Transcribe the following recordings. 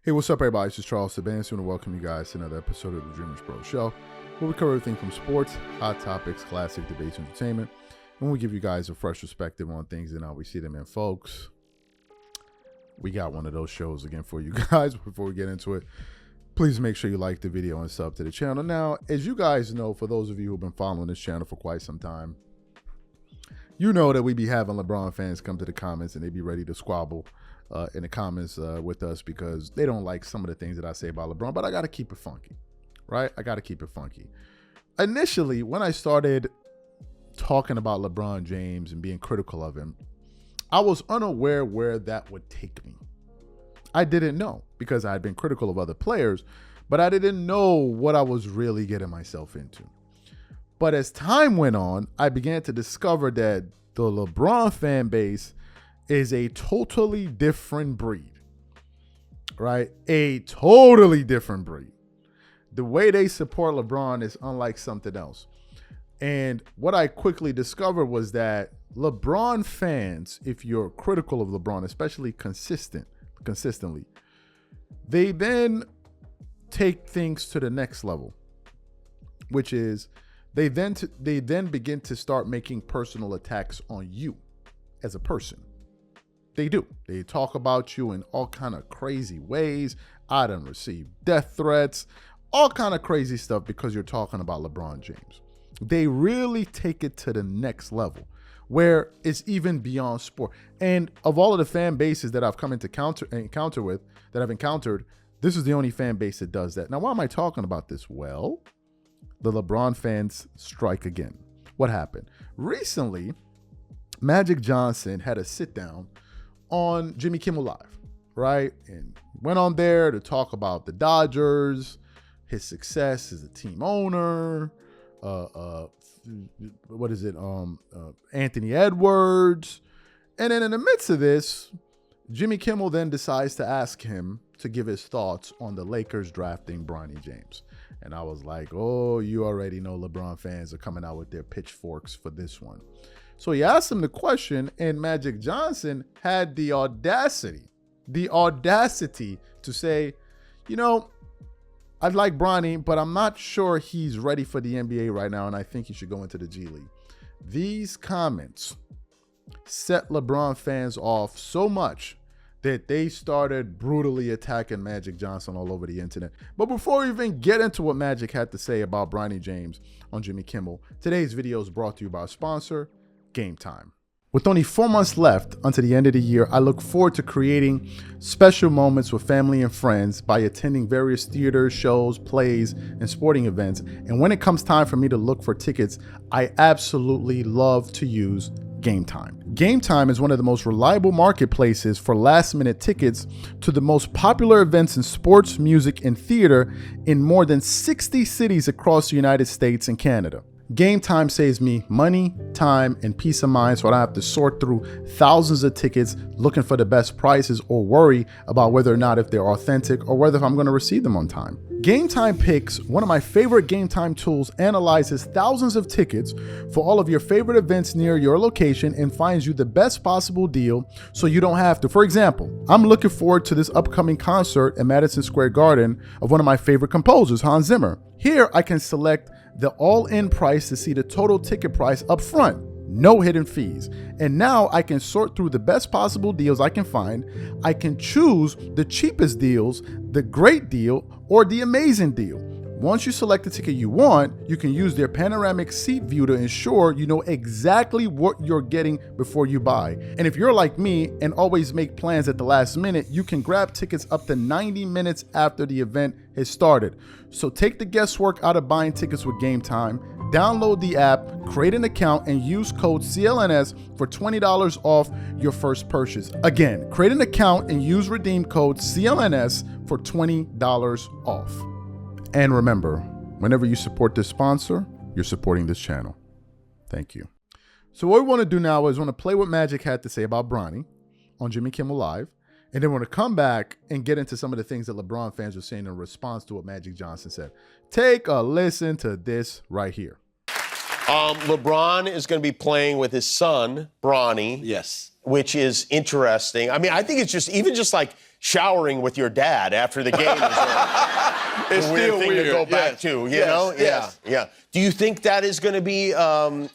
Hey, what's up, everybody? This is Charles Sebastian. I want to welcome you guys to another episode of the DREAMERSPRO show, where we cover everything from sports, hot topics, classic debates, entertainment, and we give you guys a fresh perspective on things and how we see them. And folks, we got one of those shows again for you guys. Before we get into it, please make sure you like the video and sub to the channel. Now, as you guys know, for those of you who've been following this channel for quite some time, you know that we be having LeBron fans come to the comments and they be ready to squabble in the comments with us because they don't like some of the things that I say about LeBron, but I got to keep it funky, right? I got to keep it funky. Initially, when I started talking about LeBron James and being critical of him, I was unaware where that would take me. I didn't know because I had been critical of other players, but I didn't know what I was really getting myself into. But as time went on, I began to discover that the LeBron fan base is a totally different breed, right? A totally different breed. The way they support LeBron is unlike something else. And what I quickly discovered was that LeBron fans, if you're critical of LeBron, especially consistently, they then take things to the next level, which is they then begin to start making personal attacks on you as a person. They do. They talk about you in all kind of crazy ways. I done received death threats, all kind of crazy stuff because you're talking about LeBron James. They really take it to the next level where it's even beyond sport. And of all of the fan bases that I've come into encounter with, that I've encountered, this is the only fan base that does that. Now, why am I talking about this? Well, the LeBron fans strike again. What happened? Recently, Magic Johnson had a sit down on Jimmy Kimmel Live, right? And went on there to talk about the Dodgers, his success as a team owner, Anthony Edwards. And then in the midst of this, Jimmy Kimmel then decides to ask him to give his thoughts on the Lakers drafting Bronny James. And I was like, oh, you already know LeBron fans are coming out with their pitchforks for this one. So he asked him the question, and Magic Johnson had the audacity to say, you know, I'd like Bronny, but I'm not sure he's ready for the NBA right now, and I think he should go into the G League. These comments set LeBron fans off so much that they started brutally attacking Magic Johnson all over the internet. But before we even get into what Magic had to say about Bronny James on Jimmy Kimmel, today's video is brought to you by our sponsor, GameTime. With only 4 months left until the end of the year, I look forward to creating special moments with family and friends by attending various theaters, shows, plays, and sporting events. And when it comes time for me to look for tickets, I absolutely love to use GameTime. GameTime is one of the most reliable marketplaces for last-minute tickets to the most popular events in sports, music, and theater in more than 60 cities across the United States and Canada. GameTime saves me money, time, and peace of mind so I don't have to sort through thousands of tickets looking for the best prices or worry about whether or not if they're authentic or whether I'm going to receive them on time. GameTime Picks, one of my favorite GameTime tools, analyzes thousands of tickets for all of your favorite events near your location and finds you the best possible deal so you don't have to. For example, I'm looking forward to this upcoming concert at Madison Square Garden of one of my favorite composers, Hans Zimmer. Here I can select the all-in price to see the total ticket price up front, no hidden fees. And now I can sort through the best possible deals I can find. I can choose the cheapest deals, the great deal, or the amazing deal. Once you select the ticket you want, you can use their panoramic seat view to ensure you know exactly what you're getting before you buy. And if you're like me and always make plans at the last minute, you can grab tickets up to 90 minutes after the event has started. So take the guesswork out of buying tickets with GameTime. Download the app, create an account, and use code CLNS for $20 off your first purchase. Again, create an account and use redeem code CLNS for $20 off. And remember, whenever you support this sponsor, you're supporting this channel. Thank you. So what we want to do now is want to play what Magic had to say about Bronny on Jimmy Kimmel Live. And then we're going to come back and get into some of the things that LeBron fans are saying in response to what Magic Johnson said. Take a listen to this right here. LeBron is going to be playing with his son, Bronny. Yes. Which is interesting. I mean, I think it's just, even just like showering with your dad after the game is over. It's a weird still thing weird. to go back to, you know? Yes. Yeah. Do you think that is going to be a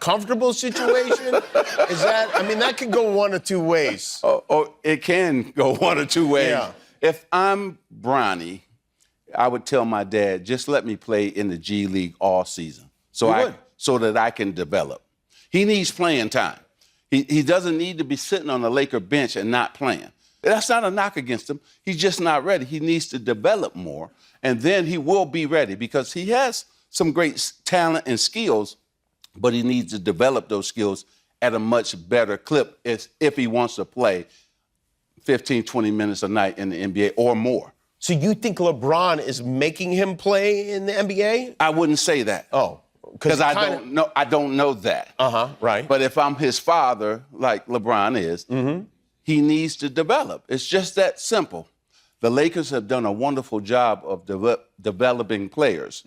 comfortable situation? That could go one of two ways. Oh, it can go one or two ways. Yeah. If I'm Bronny, I would tell my dad, just let me play in the G League all season so that I can develop. He needs playing time. He doesn't need to be sitting on the Laker bench and not playing. That's not a knock against him. He's just not ready. He needs to develop more, and then he will be ready because he has some great talent and skills, but he needs to develop those skills at a much better clip if he wants to play 15, 20 minutes a night in the NBA or more. So you think LeBron is making him play in the NBA? I wouldn't say that. Oh. Because I don't know that. Right. But if I'm his father, like LeBron is, he needs to develop. It's just that simple. The Lakers have done a wonderful job of developing players.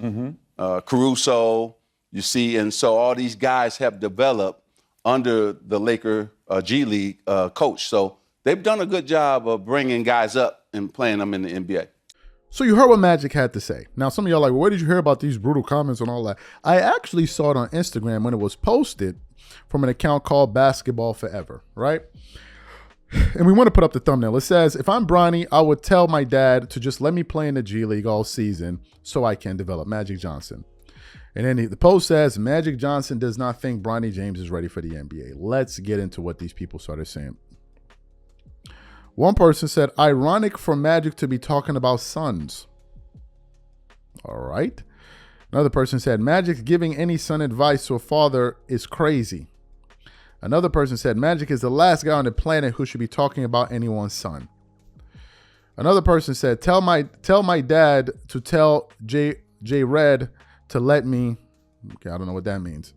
Caruso, you see, and so all these guys have developed under the Laker G League coach. So they've done a good job of bringing guys up and playing them in the NBA. So you heard what Magic had to say. Now, some of y'all are like, well, where did you hear about these brutal comments and all that? I actually saw it on Instagram when it was posted from an account called Basketball Forever, right? And we want to put up the thumbnail. It says, if I'm Bronny, I would tell my dad to just let me play in the G League all season so I can develop. Magic Johnson. And then the post says, Magic Johnson does not think Bronny James is ready for the NBA. Let's get into what these people started saying. One person said, ironic for Magic to be talking about sons. All right. Another person said, Magic giving any son advice to a father is crazy. Another person said, Magic is the last guy on the planet who should be talking about anyone's son. Another person said, tell my dad to tell J Red to let me. Okay, I don't know what that means.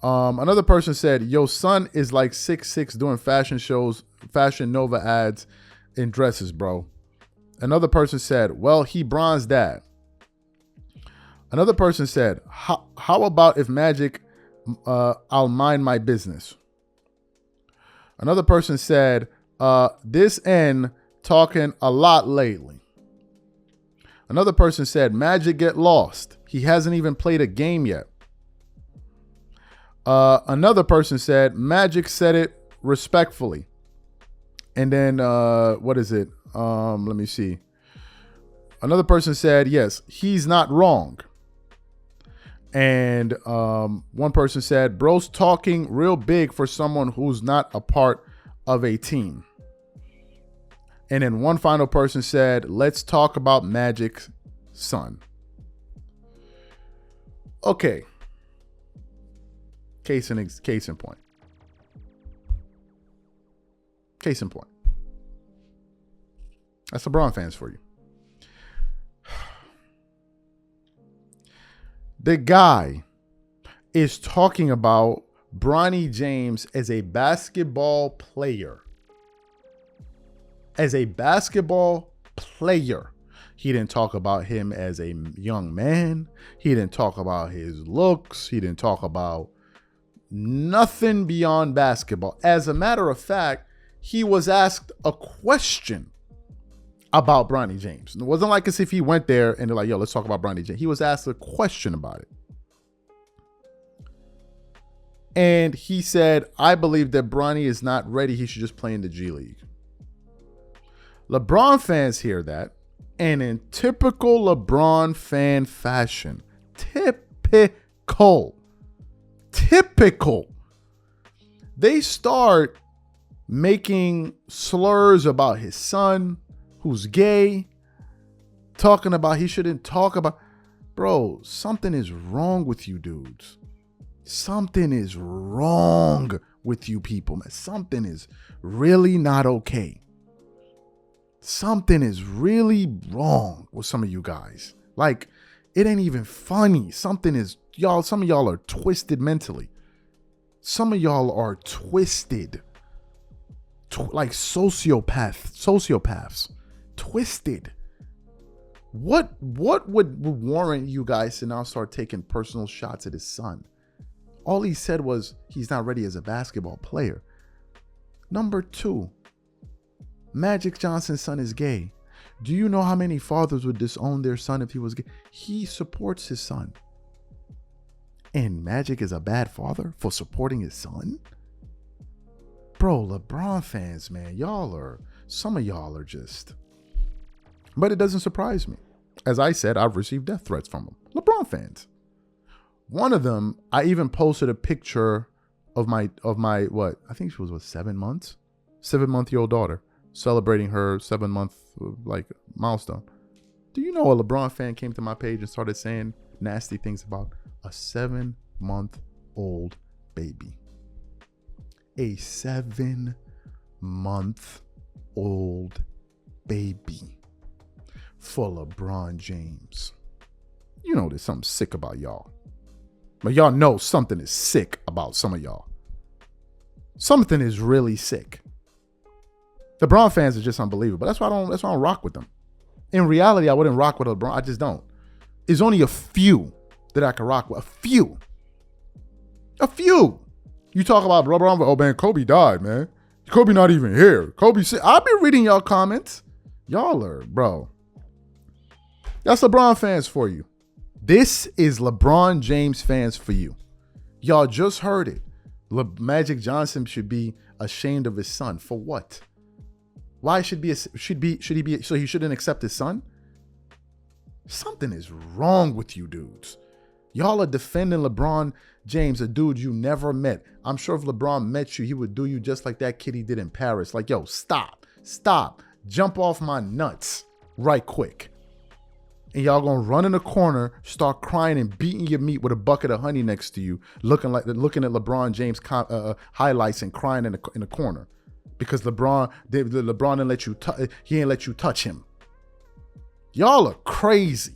Another person said, yo, son is like 6'6" doing fashion shows, Fashion Nova ads in dresses, bro. Another person said, well, he Bron's dad. Another person said, how about if Magic, I'll mind my business. Another person said, this N talking a lot lately. Another person said, Magic get lost. He hasn't even played a game yet. Another person said, Magic said it respectfully. And then, what is it? Let me see. Another person said, yes, he's not wrong. And one person said, bro's talking real big for someone who's not a part of a team. And then one final person said, let's talk about Magic's son. Okay. Case in point. Case in point. That's LeBron fans for you. The guy is talking about Bronny James as a basketball player. As a basketball player. He didn't talk about him as a young man. He didn't talk about his looks. He didn't talk about nothing beyond basketball. As a matter of fact, he was asked a question about Bronny James. It wasn't like as if he went there and they're like, yo, let's talk about Bronny James. He was asked a question about it. And he said, I believe that Bronny is not ready. He should just play in the G League. LeBron fans hear that. And in typical LeBron fan fashion, typical, they start making slurs about his son, who's gay, talking about he shouldn't talk about. Bro, something is wrong with you dudes. Something is wrong with you people, man. Something is really not okay. Something is really wrong with some of you guys. Like, it ain't even funny. Some of y'all are twisted mentally. Some of y'all are twisted. Like sociopaths. Twisted. What would warrant you guys to now start taking personal shots at his son? All he said was he's not ready as a basketball player. Number two, Magic Johnson's son is gay. Do you know how many fathers would disown their son if he was gay? He supports his son. And Magic is a bad father for supporting his son? Bro, LeBron fans, man, some of y'all are just... But it doesn't surprise me. As I said, I've received death threats from them. LeBron fans. One of them, I even posted a picture of my what? I think she was 7 months? 7-month-old daughter celebrating her 7-month milestone. Do you know a LeBron fan came to my page and started saying nasty things about a 7-month-old baby? A 7-month-old baby for LeBron James. You know there's something sick about y'all. But y'all know something is sick about some of y'all. Something is really sick. LeBron fans are just unbelievable. That's why I don't rock with them. In reality, I wouldn't rock with LeBron. I just don't. There's only a few that I can rock with. A few. You talk about LeBron, oh man, Kobe died, man. Kobe not even here. Kobe said, I'll be reading y'all comments. Y'all are, bro. That's LeBron fans for you. This is LeBron James fans for you. Y'all just heard it. Magic Johnson should be ashamed of his son. For what? Why should he be so he shouldn't accept his son? Something is wrong with you dudes. Y'all are defending LeBron James, a dude you never met. I'm sure if LeBron met you, he would do you just like that kid he did in Paris. Like, yo, stop. Jump off my nuts right quick. And y'all gonna run in the corner, start crying and beating your meat with a bucket of honey next to you, looking at LeBron James highlights and crying in the corner because LeBron didn't let you he ain't let you touch him. Y'all are crazy.